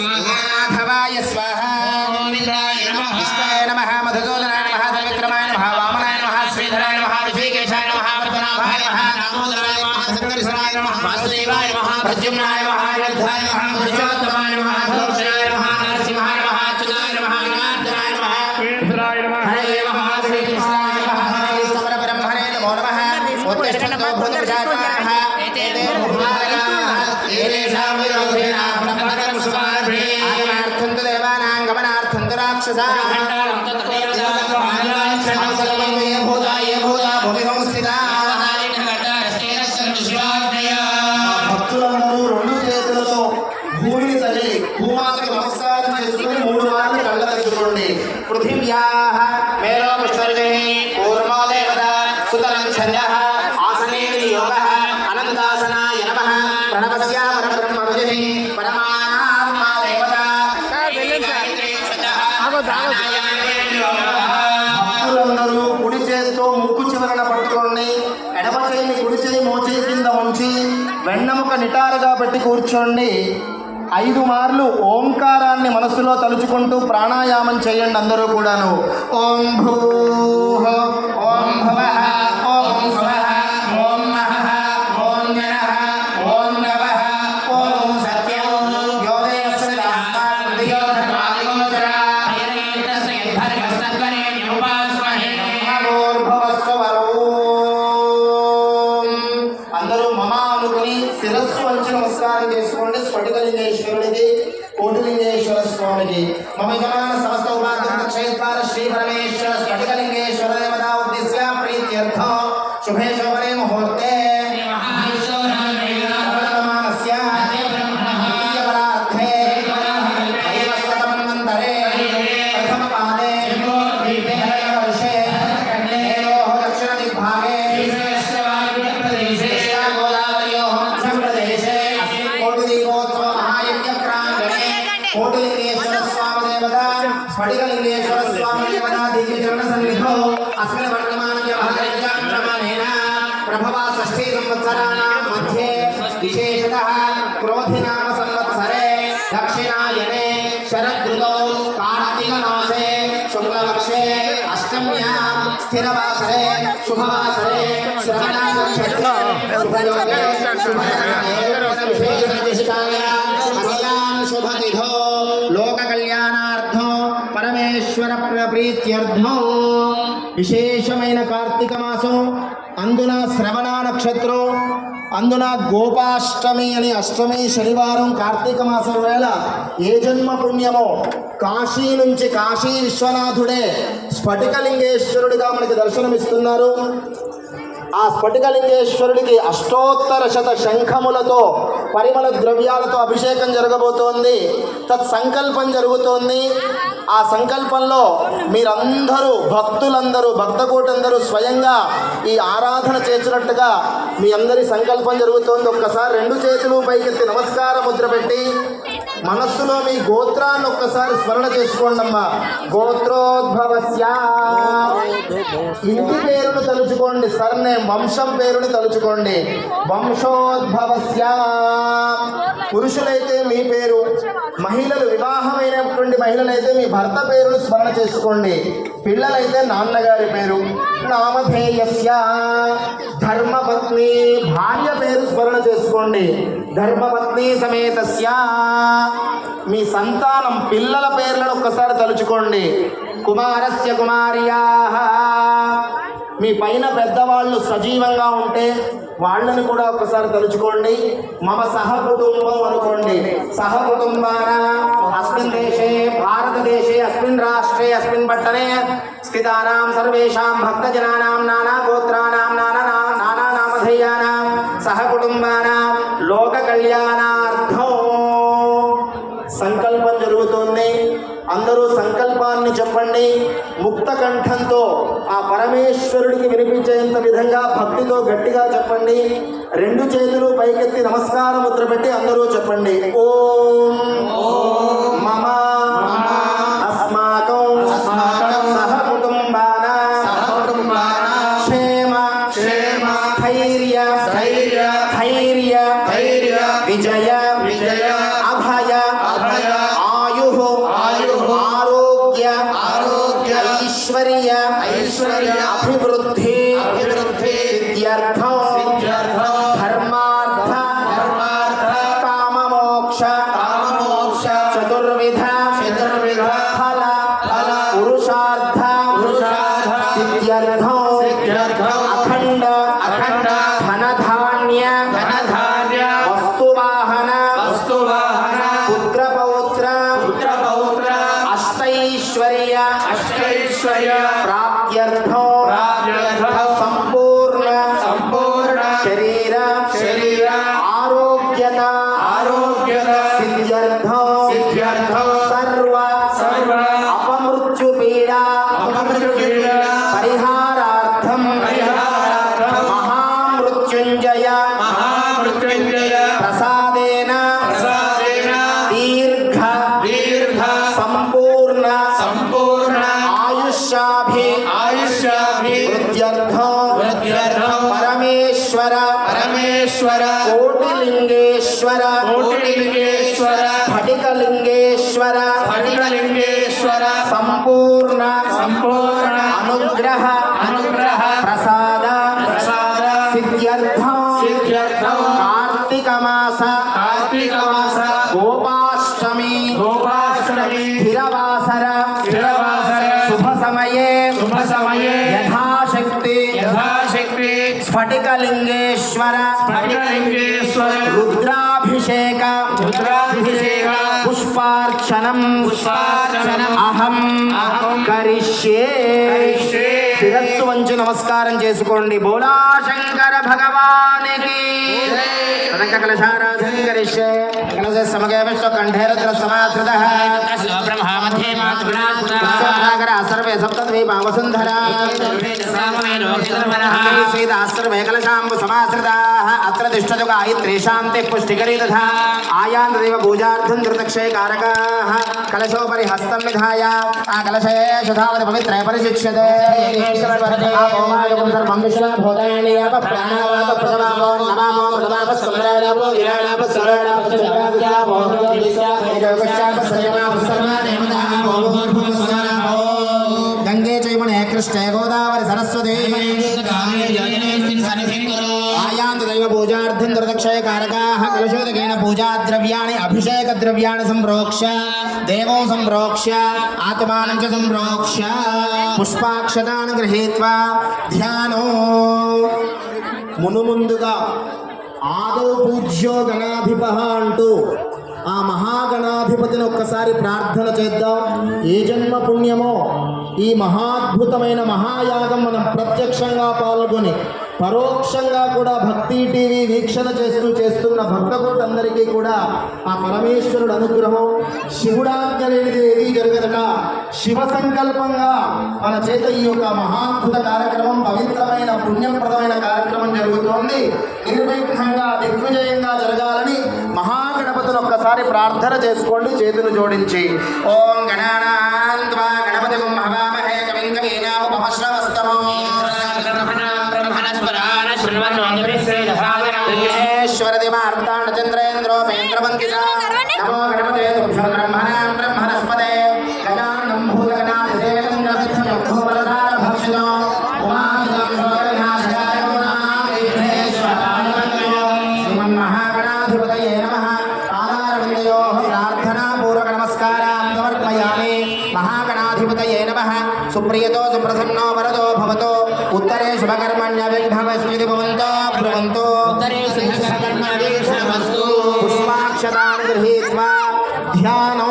మాధవాయ స్వాహ గోవిందాయ నమః విష్ణవే నమః మధుసూదనాయ నమః త్రివిక్రమాయ నమః వామనాయ నమః శ్రీధరాయ నమః ఋషికేశాయ నమః పద్మనాభాయ నమః దామోదరాయ నమః సంకర్షణాయ నమః వాసుదేవాయ నమః ప్రద్యుమ్నాయ నమః యుద్ధాయ నమః పురుషోత్తమాయ నమః ధోక్షాయ నమః నరసింహాయ నమః అచ్యుతాయ నమః జనార్దనాయ నమః కేంద్రాయ నమః హరే నమః శ్రీకృష్ణాయ నమః హరే సమర బ్రహ్మణే నమో నమః ఉత్తిష్టంతో భూతవిజాతాః ఏతే భూమాలయాః ఏతేషాం విరోధేన బ్రహ్మకరం సుమార్భే ఆగమార్థం తు దేవానాం గమనార్థం తు రాక్షసాః భక్తులందరూ రెండు చేతులతో భూమిని తల్లి భూమాతకు నమస్కారం చేసుకుని 3 మార్లు కళ్ళ తగ్గుకోండి. పృథివ్యాః మేలో పుష్కరిణి కూర్మో దేవత సుతరం ఛందః ఆసనే యోగః అనంతాసనాయ నమః ప్రణవస్య పరబ్రహ్మ విజయే పరమాత్మా దేవత భక్తులందరూ కుడి చేతితో ముక్కు చివరన పట్టుకోండి. ఎడమ చేయిని కుడి చేయి మోచేయి కింద ఉంచి వెన్నముక నిటారుగా పెట్టి కూర్చోండి. 5 మార్లు ఓంకారాన్ని మనస్సులో తలుచుకుంటూ ప్రాణాయామం చేయండి. అందరూ కూడాను ఓం భూః ఓం భువః ఓం స్వః ఓం మహః ఓం జనః ఓం నవః ఓం సత్యం యోగేశ్వర ధర్మాదిగో ధర్మాదిగోచరా అందరూ మమ అనుకుని శిరస్సు వంచి నమస్కారం చేసుకోండి. స్ఫటికలింగేశ్వరుడికి కోటిలింగేశ్వర స్వామికి మమ యజమాన సమస్త ఉపాధ్యాయ క్షేత్రాల శ్రీ పరమేశ్వర స్ఫటికలింగేశ్వర దేవతా ఉద్దేశ్య ప్రీత్యర్థం శుభే శోభనే ముహూర్తే కోటిలింగేశ్వర స్వామి దేవత స్ఫటికలింగేశ్వర స్వామి దేవత దివ్య చరణ సన్నిధో అస్మిన్ వర్తమాన వ్యవహారేణ ప్రభవా షష్ఠీ సంవత్సరాణాం మధ్యే విశేషతః క్రోధినామ సంవత్సరే దక్షిణాయనే శరదృతౌ కార్తీక మాసే శుక్లపక్షే అష్టమ్యాం స్థిరవాసరే శుభవాసరే శ్రవణ నక్షత్రే శుభయోగే శుభతిథో లోక కళ్యాణార్థం పరమేశ్వర ప్రీత్యర్థం విశేషమైన కార్తీక మాసం, అందున శ్రవణ నక్షత్రం, అందున గోపాష్టమి అని అష్టమి శనివారం కార్తీక మాసం వేళ ఏ జన్మ పుణ్యమో కాశీ నుంచి కాశీ విశ్వనాథుడే స్ఫటికలింగేశ్వరుడిగా మనకి దర్శనమిస్తున్నారు. ఆ స్ఫటికలింగేశ్వరుడికి అష్టోత్తర శత శంఖములతో పరిమళ ద్రవ్యాలతో అభిషేకం జరగబోతోంది. తత్సంకల్పం జరుగుతోంది. ఆ సంకల్పంలో మీరందరూ భక్తులందరూ భక్తకోటందరూ స్వయంగా ఈ ఆరాధన చేసినట్టుగా మీ అందరి సంకల్పం జరుగుతోంది. ఒక్కసారి 2 చేతులు పైకెత్తి నమస్కార ముద్ర పెట్టి మనస్సులో మీ గోత్రాన్ని ఒక్కసారి స్మరణ చేసుకోండి అమ్మా. గోత్రోద్భవస్య ఇంటి పేరును తలుచుకోండి. సర్నేమ్ వంశం పేరుని తలుచుకోండి. వంశోద్భవస్య పురుషులైతే మీ పేరు, మహిళలు వివాహమైనటువంటి మహిళలైతే మీ భర్త పేరును స్మరణ చేసుకోండి. పిల్లలైతే నాన్నగారి పేరు. నామధేయస్య ధర్మపత్ని భార్య పేరు స్మరణ చేసుకోండి. ధర్మపత్ని సమేతస్య మీ సంతానం పిల్లల పేర్లను ఒక్కసారి తలుచుకోండి. కుమారస్య కుమార్యాః మీ పైన పెద్దవాళ్ళు సజీవంగా ఉంటే వాళ్ళని కూడా ఒక్కసారి తలుచుకోండి. మమ సహకుటుంబం అనుకోండి. సహకుటుంబాన అస్మిన్ దేశే భారతదేశే అస్మిన్ రాష్ట్రే అస్మిన్ పట్టణే స్థితానాం సర్వేషాం భక్తజనానాం నానా గోత్రానాం నానా నామధేయానాం సహకుటుంబానాం లోక కళ్యాణార్థం సంకల్పం జరుగుతోంది. అందరూ సంకల్పాన్ని చెప్పండి. ముక్త కంఠంతో ఆ పరమేశ్వరుడికి వినిపించేంత విధంగా భక్తితో గట్టిగా చెప్పండి. 2 చేతులు పైకెత్తి నమస్కార ముద్ర పెట్టి అందరూ చెప్పండి. ఓం మమ అస్మాకం సహకుటుంబానాం క్షేమ ధైర్య విజయ అభయ ఐశ్వర్య అభివృద్ధి సిద్ధ్యర్థం ధర్మార్థ కామమోక్ష చతుర్విధ ఫల పురుషార్థ సిద్ధ్యర్థం అఖండ ధనధాన్య వస్తువాహన పుత్రపౌత్ర అష్టైశ్వర్య ప్రాప్త్యర్థం సంపూర్ణ శరీర ఆరోగ్యత సిద్ధ్యర్థం సర్వ అపమృత్యుపీడా పరిహారార్థం మహామృత్యుంజయ ప్రసాదేన దీర్ఘ సంపూర్ణ ఆయుష్యాభివృద్ధ్యర్థం పరమేశ్వర కోటిలింగేశ్వర స్ఫటికలింగేశ్వర సంపూర్ణ అనుగ్రహ ప్రసాద సిద్ధ్యర్థం కార్తీక మాస గోపాష్టమి స్థిరవాసర శుభ సమయే యథాశక్తి స్ఫటికలింగేశ్వర రుద్రాభిషేక పుష్పార్చనం అహం కరిష్యే. శిరస్సు వంచి నమస్కారం చేసుకోండి. బోలా శంకర భగవానికి కలశారాధన కరిష్యే. సమగే విశ్వ కంఠే రుద్ర సమాశ్రితః సర్వే సప్తద్వీపా వసుంధరా శ్రీదాసర్వే కలశాంబు సమాశ్రితాః అత్ర తిష్టతు గాయత్రీ శాంతి పుష్టికరీ తథా ఆయాంతదేవ పూజార్థం ధృతక్షయ కారకాః కలశోపరి హస్తం విధాయ ఆ కలశే శుధావతి పవిత్రే పరిశిక్ష్యతే సర్వం విశ్వభూతాని ప్రాణావాప ప్రథమావో నమామో ప్రథమాప సమరాలాపో విరాళాప సరళాప సర్వాభ్యాపో గంగే చైమణే కృష్ణే గోదావరి సరస్వతి ఆయాంత దైవ పూజార్థం దుర్దక్షయ కారకాః కలశోదకేన పూజాద్రవ్యాణి అభిషేక ద్రవ్యాణి సంప్రోక్ష్య దేవం సంప్రోక్ష్య ఆత్మానం చ సంప్రోక్ష్య పుష్పాక్షతాన్ గృహీత్వా ధ్యానో. మునుముందుగా ఆదౌ పూజ్యో గణాధిపః అంటూ ఆ మహాగణాధిపతిని ఒక్కసారి ప్రార్థన చేద్దాం. ఏ జన్మ పుణ్యమో ఈ మహాద్భుతమైన మహాయాగం మనం ప్రత్యక్షంగా పాల్గొని పరోక్షంగా కూడా భక్తి టీవీ వీక్షణ చేస్తున్న భక్తకోటందరికీ కూడా ఆ పరమేశ్వరుడు అనుగ్రహం శివుడాజ్ఞ లేనిది ఏది జరగదట. శివ సంకల్పంగా మన చేత ఈ యొక్క మహాద్భుత కార్యక్రమం పవిత్రమైన పుణ్యప్రదమైన కార్యక్రమం జరుగుతోంది. నిర్విఘ్నంగా దిగ్విజయంగా జరగాలని మహాగణపతిని ఒక్కసారి ప్రార్థన చేసుకోండి చేతులు జోడించి. ఓం గణానాం త్వా గణపతిం హవామహే కవిం కవీనాముపమశ్రవస్తమో విఘ్నేశ్వరదిమార్తాండ చంద్రేంద్రోపేంద్రవందిత నమో గణపతే తుభ్యం బ్రహ్మణాం బ్రహ్మణస్పతే గజాననం భూతగణాధిసేవం గజాననం భక్షితో ఉమాసుతం శోకవినాశకాయ నమః విఘ్నేశ్వరాయ శ్రీమన్మహాగణాధిపతయే నమః. పాదారవిందయోః ప్రార్థనాపూర్వక నమస్కారాం సమర్పయామి. మహాగణాధిపతయే నమః. సుప్రియతో సుప్రసన్నో వరదో భవతో ఉత్తరే శుభకర్మణ్య విఘ్నమస్మితి భవంతో భ్రువంతో పుష్పాక్షతాన్ గృహీత్వా ధ్యానో.